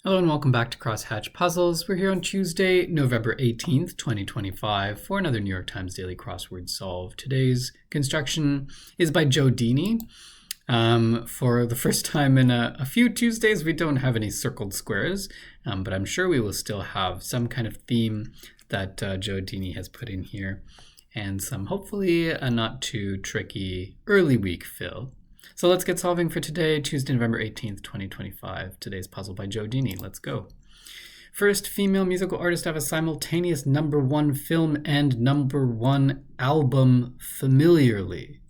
Hello and welcome back to Crosshatch Puzzles. We're here on Tuesday, November 18th, 2025 for another New York Times Daily Crossword Solve. Today's construction is by Joe Deeney. For the first time in a few Tuesdays, we don't have any circled squares, but I'm sure we will still have some kind of theme that Joe Deeney has put in here and some hopefully a not too tricky early week fill. So let's get solving for today, Tuesday, November 18th, 2025. Today's puzzle by Joe Deeney. Let's go. First female musical artist to have a simultaneous #1 film and #1 album familiarly.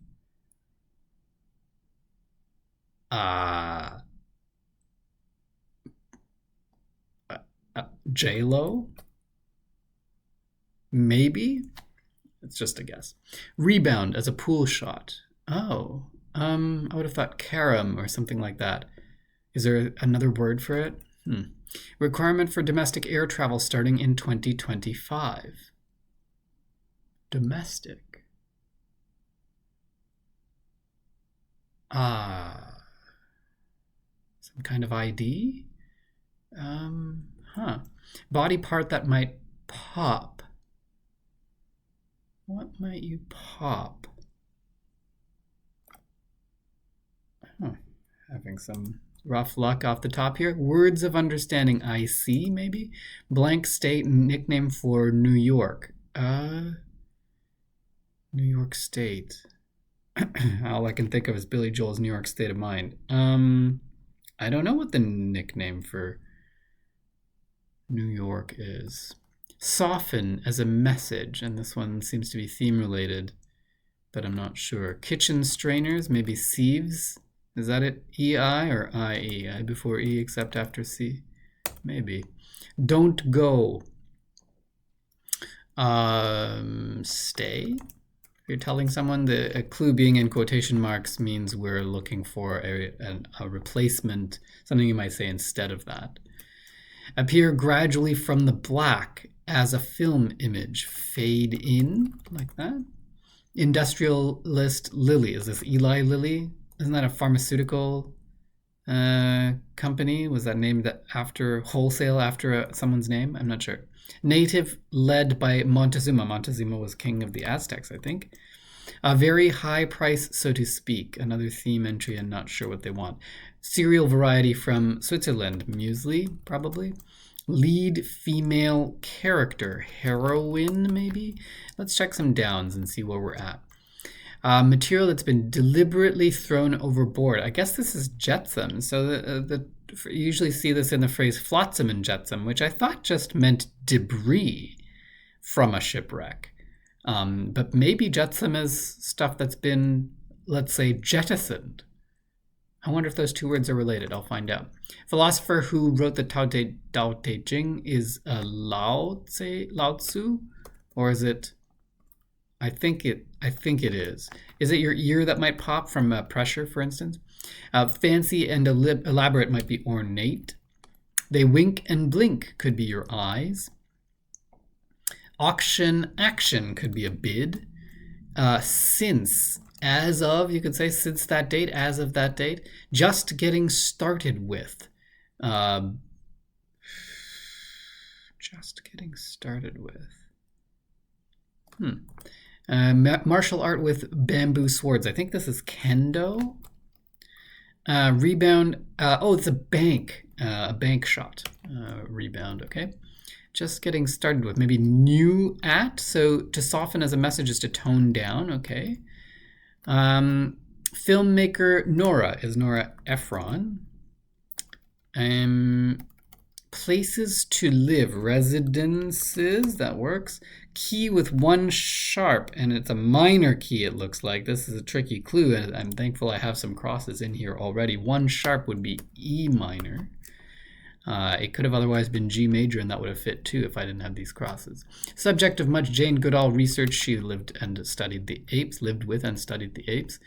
J-Lo? Maybe? It's just a guess. Rebound as a pool shot. Oh. I would have thought carom or something like that. Is there another word for it? Requirement for domestic air travel starting in 2025. Domestic. Some kind of ID? Body part that might pop. What might you pop? Having some rough luck off the top here. Words of understanding, I see, maybe? Blank state, nickname for New York. New York State. All I can think of is Billy Joel's New York State of Mind. I don't know what the nickname for New York is. Soften as a message, and this one seems to be theme related, but I'm not sure. Kitchen strainers, maybe sieves. Is that it? E-I or I-E? I before E except after C? Maybe. Don't go. Stay. If you're telling someone, a clue being in quotation marks means we're looking for a replacement, something you might say instead of that. Appear gradually from the black as a film image. Fade in, like that. Industrialist Lilly. Is this Eli Lilly? Isn't that a pharmaceutical company? Was that named after wholesale after someone's name? I'm not sure. Native led by Montezuma. Montezuma was king of the Aztecs, I think. A very high price, so to speak. Another theme entry and not sure what they want. Cereal variety from Switzerland. Muesli, probably. Lead female character. Heroine, maybe? Let's check some downs and see where we're at. Material that's been deliberately thrown overboard. I guess this is jetsam. So you usually see this in the phrase flotsam and jetsam, which I thought just meant debris from a shipwreck. But maybe jetsam is stuff that's been, let's say, jettisoned. I wonder if those two words are related. I'll find out. Philosopher who wrote the Tao Te Ching is Lao Tzu, or is it? I think it is. Is it your ear that might pop from pressure, for instance? Fancy and elaborate might be ornate. They wink and blink could be your eyes. Auction action could be a bid. Since, as of, you could say since that date, as of that date. Just getting started with. Just getting started with. Martial art with bamboo swords. I think this is kendo. Rebound. It's a bank shot. Rebound, okay. Just getting started with. Maybe new at. So to soften as a message is to tone down, okay. Filmmaker Nora is Nora Ephron. Places to live, residences, that works. Key with one sharp, and it's a minor key, it looks like. This is a tricky clue, and I'm thankful I have some crosses in here already. One sharp would be E minor. It could have otherwise been G major, and that would have fit too if I didn't have these crosses. Subject of much Jane Goodall research. She lived and studied the apes, lived with and studied the apes.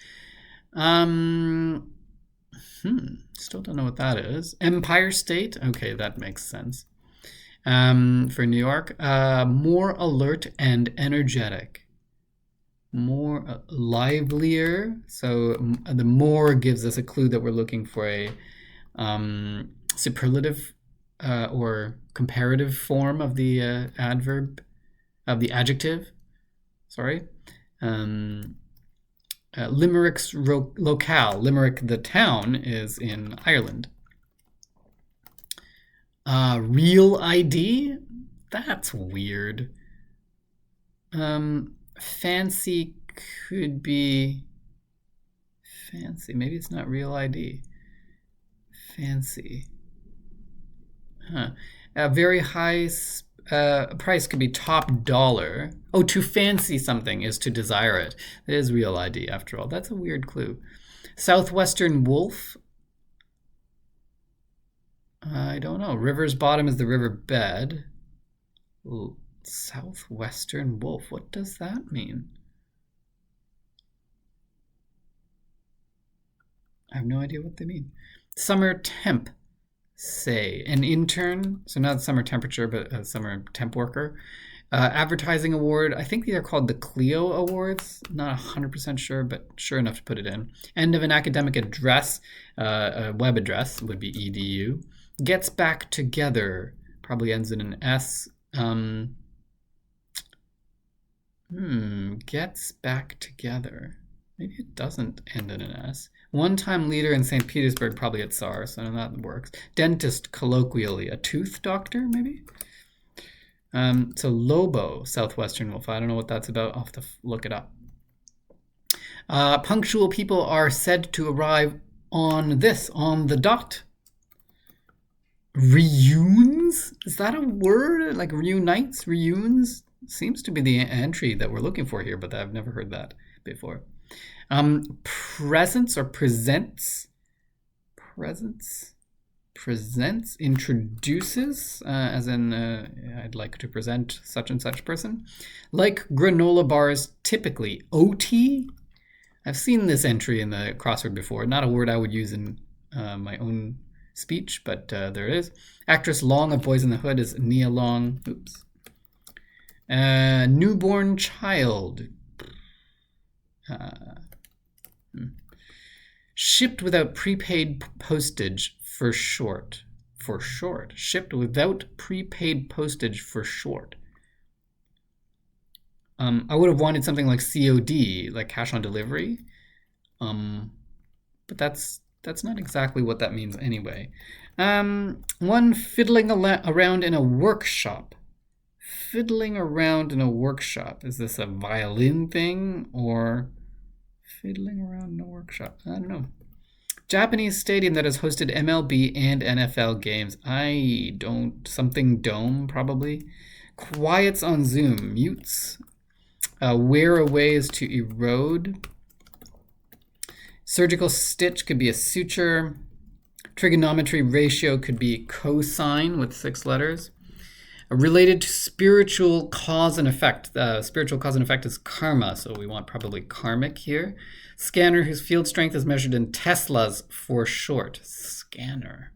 Still don't know what that is. Empire State. Okay, that makes sense. For New York, more alert and energetic. More livelier. So the more gives us a clue that we're looking for a superlative or comparative form of the adverb, of the adjective. Sorry. Limerick's locale. Limerick, the town, is in Ireland. Real ID? That's weird. Fancy could be... Fancy. Maybe it's not real ID. Fancy. Huh. A very high price could be top dollar. Oh, to fancy something is to desire it. It is real ID, after all. That's a weird clue. Southwestern wolf. I don't know. River's bottom is the river bed. Southwestern wolf. What does that mean? I have no idea what they mean. Summer temp. Say. An intern. So not summer temperature, but a summer temp worker. Advertising award. I think these are called the Clio Awards. Not 100% sure, but sure enough to put it in. End of an academic address. A web address would be edu. Gets back together. Probably ends in an S. Gets back together. Maybe it doesn't end in an S. One-time leader in St. Petersburg, probably at SAR, so that works. Dentist, colloquially. A tooth doctor, maybe? So Lobo, Southwestern wolf. I don't know what that's about. I'll have to look it up. Punctual people are said to arrive on the dot. Reunions? Is that a word? Like reunites? Reunions? Seems to be the entry that we're looking for here, but I've never heard that before. Presents or presents? Presents, introduces, as in I'd like to present such and such person. Like granola bars, typically. OT? I've seen this entry in the crossword before. Not a word I would use in my own speech, but there it is. Actress Long of Boys in the Hood is Nia Long. Oops. Newborn child. Shipped without prepaid postage for short. For short. Shipped without prepaid postage for short. I would have wanted something like COD, like cash on delivery. But that's not exactly what that means anyway. One fiddling around in a workshop. Fiddling around in a workshop. Is this a violin thing or fiddling around in a workshop? I don't know. Japanese stadium that has hosted MLB and NFL games. Something dome probably. Quiets on Zoom. Mutes. Wear away is to erode. Surgical stitch could be a suture. Trigonometry ratio could be cosine with 6 letters. Related to spiritual cause and effect. Spiritual cause and effect is karma, so we want probably karmic here. Scanner whose field strength is measured in Teslas for short. Scanner.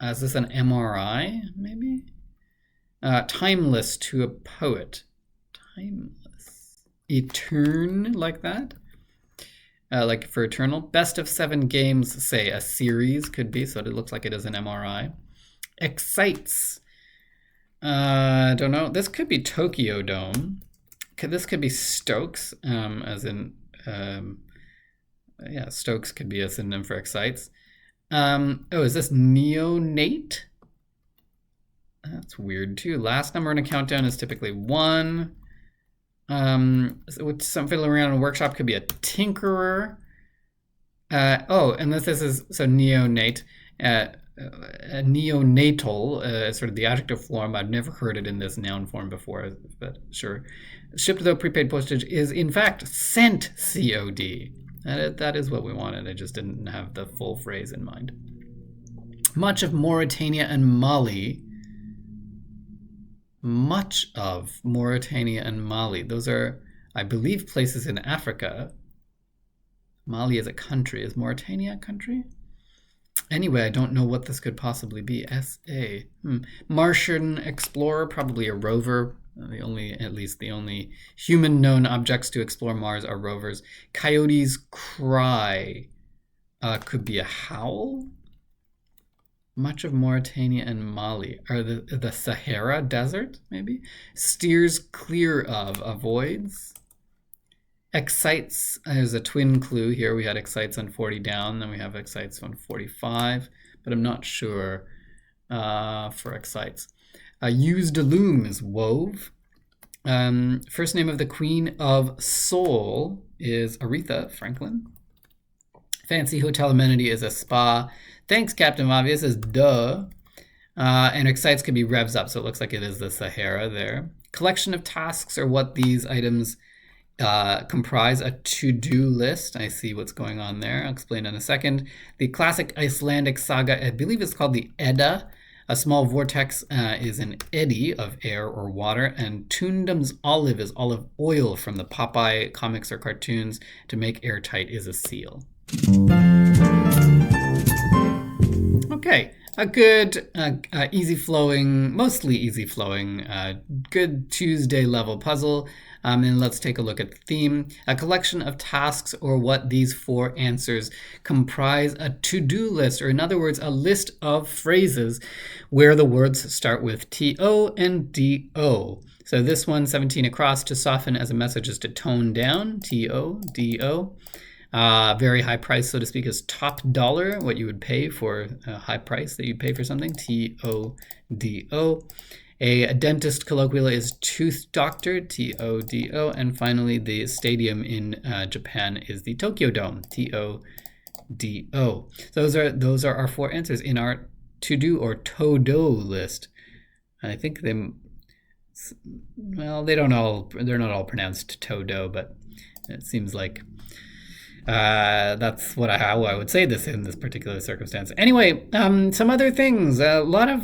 Is this an MRI, maybe? Timeless to a poet. Timeless. Etern, like that? Like for eternal. Best of 7 games, say a series could be, so it looks like it is an MRI. Excites. I don't know. This could be Tokyo Dome. This could be Stokes, as in, Stokes could be a synonym for excites. Is this neonate? That's weird too. Last number in a countdown is typically 1. With some fiddling around in a workshop could be a tinkerer. And this is so neonate. Neonatal, sort of the adjective form. I've never heard it in this noun form before, but sure. Shipped without prepaid postage is in fact sent COD. That is what we wanted. I just didn't have the full phrase in mind. Much of Mauritania and Mali. Much of Mauritania and Mali. Those are, I believe, places in Africa. Mali is a country. Is Mauritania a country? Anyway, I don't know what this could possibly be. S.A. Martian explorer, probably a rover. The only human known objects to explore Mars are rovers. Coyote's cry could be a howl. Much of Mauritania and Mali. Are the Sahara Desert, maybe? Steers clear of, avoids. Excites, there's a twin clue here. We had excites on 40 down, then we have excites on 45, but I'm not sure for excites. Used loom is wove. First name of the Queen of Seoul is Aretha Franklin. Fancy hotel amenity is a spa. Thanks, Captain Obvious is duh. And excites could be revs up, so it looks like it is the Sahara there. Collection of tasks are what these items comprise. A to-do list. I see what's going on there. I'll explain in a second. The classic Icelandic saga, I believe it's called the Edda. A small vortex is an eddy of air or water, and Tundum's olive is olive oil from the Popeye comics or cartoons. To make airtight is a seal. Okay, a good, easy-flowing, mostly easy-flowing, good Tuesday level puzzle. And let's take a look at the theme. A collection of tasks or what these four answers comprise a to-do list, or in other words, a list of phrases where the words start with T-O and D-O. So this one, 17 across, to soften as a message is to tone down, T-O, D-O. Very high price, so to speak, is top dollar, what you would pay for a high price that you'd pay for something, T-O-D-O. A dentist colloquial is tooth doctor, T-O-D-O. And finally, the stadium in Japan is the Tokyo Dome, T-O-D-O. Those are our four answers in our to-do or to-do list. I think they're not all pronounced to-do, but it seems like that's how I would say this in this particular circumstance. Anyway, some other things. A lot of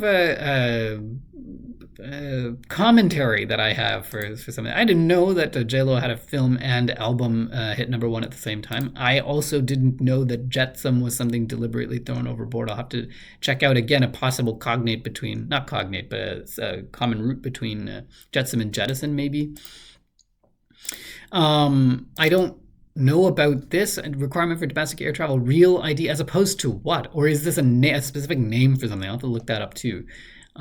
commentary that I have for something. I didn't know that J-Lo had a film and album hit #1 at the same time. I also didn't know that jetsam was something deliberately thrown overboard. I'll have to check out again a possible cognate between, not cognate, but a common root between jetsam and jettison, maybe. I don't know about this requirement for domestic air travel, real ID, as opposed to what? Or is this a specific name for something? I'll have to look that up too.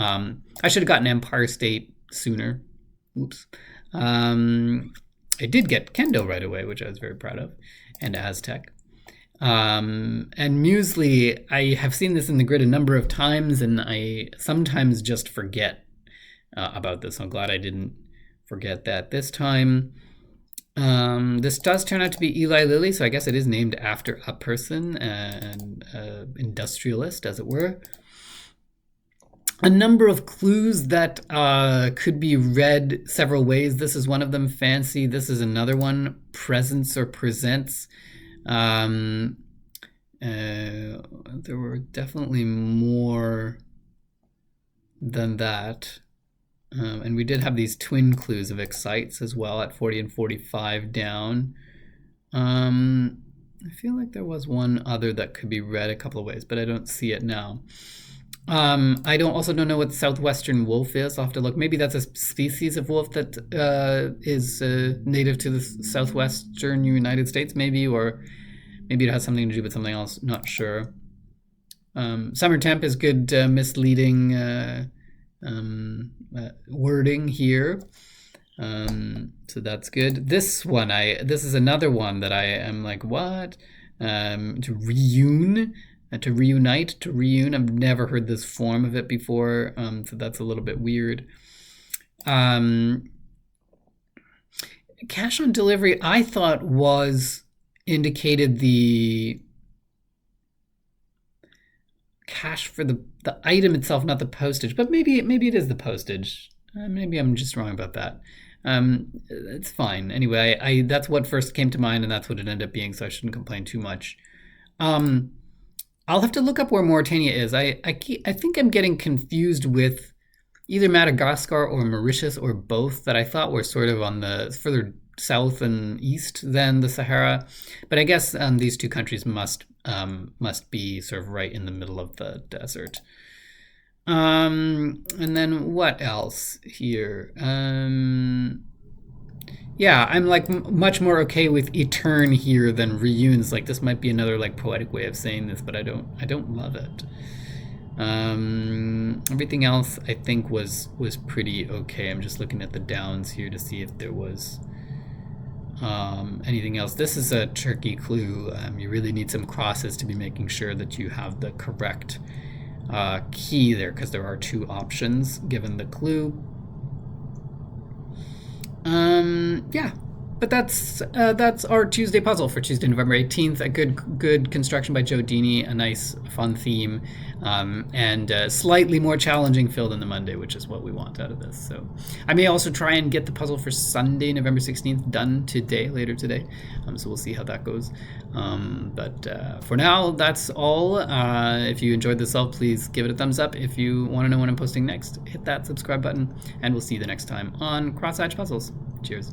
I should have gotten Empire State sooner. Oops. I did get Kendo right away, which I was very proud of, and Aztec. And Muesli, I have seen this in the grid a number of times, and I sometimes just forget about this. I'm glad I didn't forget that this time. This does turn out to be Eli Lilly, so I guess it is named after a person, an industrialist, as it were. A number of clues that could be read several ways. This is one of them, fancy. This is another one, presence or presents. There were definitely more than that. And we did have these twin clues of excites as well at 40 and 45 down. I feel like there was one other that could be read a couple of ways, but I don't see it now. I don't know what southwestern wolf is. I'll have to look. Maybe that's a species of wolf that is native to the southwestern United States, maybe, or maybe it has something to do with something else. Not sure. Summer temp is good misleading wording here. So that's good. This is another one that I am like, what? To reune. To reunite, to reune. I've never heard this form of it before, so that's a little bit weird. Cash on delivery, I thought indicated the cash for the item itself, not the postage. But maybe it is the postage. Maybe I'm just wrong about that. It's fine. Anyway, that's what first came to mind, and that's what it ended up being, so I shouldn't complain too much. I'll have to look up where Mauritania is. I think I'm getting confused with either Madagascar or Mauritius or both, that I thought were sort of on the further south and east than the Sahara. But I guess these two countries must be sort of right in the middle of the desert. And then what else here? Yeah, I'm like much more okay with etern here than reunions. Like this might be another like poetic way of saying this, but I don't love it. Everything else I think was pretty okay. I'm just looking at the downs here to see if there was anything else. This is a tricky clue. You really need some crosses to be making sure that you have the correct key there, because there are two options given the clue. Yeah, but that's our Tuesday puzzle for Tuesday, November 18th. A good construction by Joe Deeney, a nice fun theme, and slightly more challenging fill than the Monday, which is what we want out of this. So I may also try and get the puzzle for Sunday, November 16th done later today. So we'll see how that goes. But for now, that's all. If you enjoyed this help, please give it a thumbs up. If you want to know when I'm posting next, hit that subscribe button, and we'll see you the next time on Cross Hatch Puzzles. Cheers.